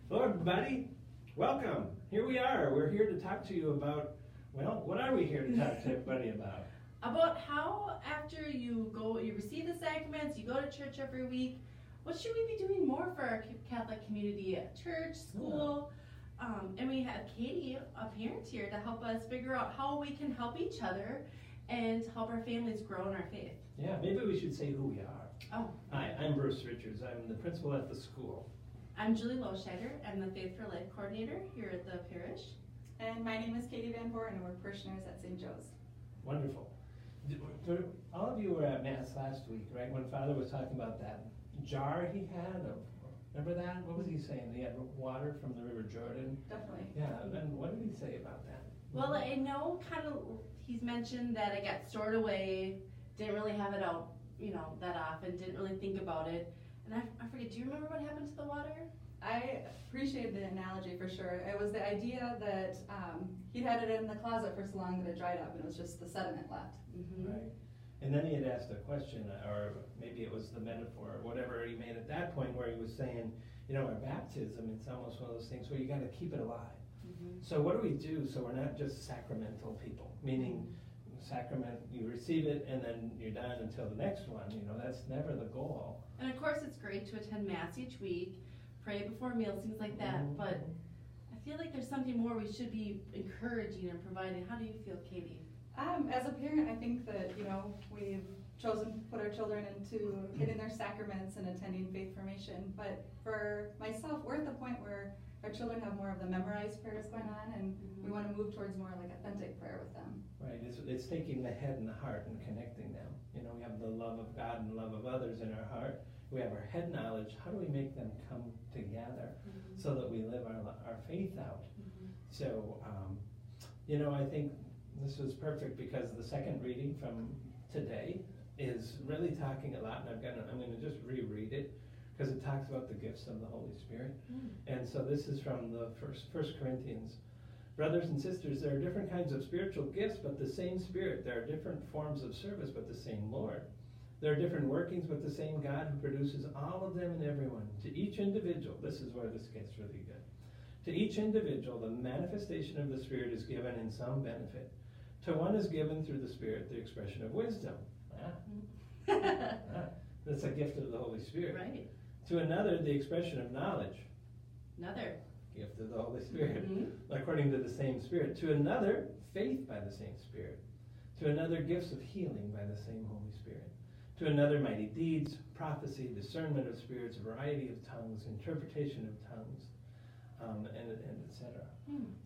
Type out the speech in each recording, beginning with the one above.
Hello, everybody. Welcome. Here we are. We're here to talk to you about, well, what are we here to talk to everybody about? About how after you receive the sacraments, you go to church every week, what should we be doing more for our Catholic community at church, school? And we have Katie, a parent here, to help us figure out how we can help each other and help our families grow in our faith. Yeah, maybe we should say who we are. Oh. Hi, I'm Bruce Richards. I'm the principal at the school. I'm Julie Loscheider. I'm the Faith for Life coordinator here at the parish. And my name is Katie Van Boer, and we're parishioners at St. Joe's. Wonderful. All of you were at Mass last week, right? When Father was talking about that jar he had. Remember that? What was he saying? He had water from the River Jordan? Definitely. Yeah, and what did he say about that? Well, I know he's mentioned that it got stored away, didn't really have it out, that often, didn't really think about it. And I forget, do you remember what happened to the water? I appreciate the analogy for sure. It was the idea that he'd had it in the closet for so long that it dried up and it was just the sediment left. Mm-hmm. Right. And then he had asked a question, or maybe it was the metaphor, or whatever he made at that point, where he was saying, our baptism, it's almost one of those things where you got to keep it alive. Mm-hmm. So what do we do so we're not just sacramental people? Meaning, sacrament, you receive it and then you're done until the next one. That's never the goal. And of course, it's great to attend Mass each week, pray before meals, things like that. Mm-hmm. But I feel like there's something more we should be encouraging and providing. How do you feel, Katie? As a parent, I think that, we've chosen to put our children into getting their sacraments and attending faith formation. But for myself, we're at the point where our children have more of the memorized prayers going on, and we want to move towards more like authentic prayer with them. Right, it's taking the head and the heart and connecting them. We have the love of God and love of others in our heart. We have our head knowledge. How do we make them come together so that we live our faith out? So, I think this was perfect because the second reading from today is really talking a lot, and I'm going to just reread it because it talks about the gifts of the Holy Spirit. And so this is from the First Corinthians. Brothers and sisters, there are different kinds of spiritual gifts, but the same Spirit. There are different forms of service, but the same Lord. There are different workings, but the same God who produces all of them in everyone. To each individual, this is where this gets really good. To each individual, the manifestation of the Spirit is given in some benefit. To one is given through the Spirit the expression of wisdom. That's a gift of the Holy Spirit. Right. To another, the expression of knowledge. Another gift of the Holy Spirit, according to the same Spirit. To another, faith by the same Spirit. To another, gifts of healing by the same Holy Spirit. To another, mighty deeds, prophecy, discernment of spirits, variety of tongues, interpretation of tongues, and etc.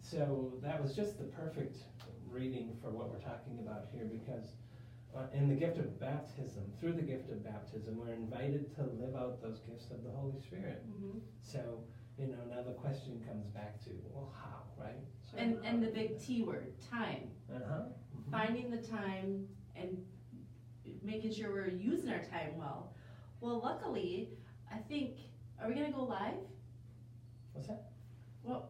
So that was just the perfect reading for what we're talking about here, because in the gift of baptism, through the gift of baptism, we're invited to live out those gifts of the Holy Spirit. So, now the question comes back to, well, how, right? So, and the big T word, time. Finding the time and making sure we're using our time well. Well, luckily, I think, are we going to go live? What's that? Well,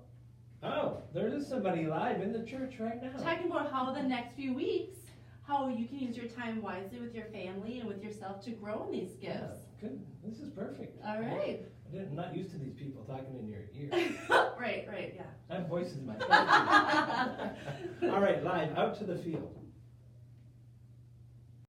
there is somebody live in the church right now. Talking about how the next few weeks, how you can use your time wisely with your family and with yourself to grow in these gifts. Yeah, good. This is perfect. All right. I'm not used to these people talking in your ear. Right, yeah. I have voices in my head. All right, live, out to the field.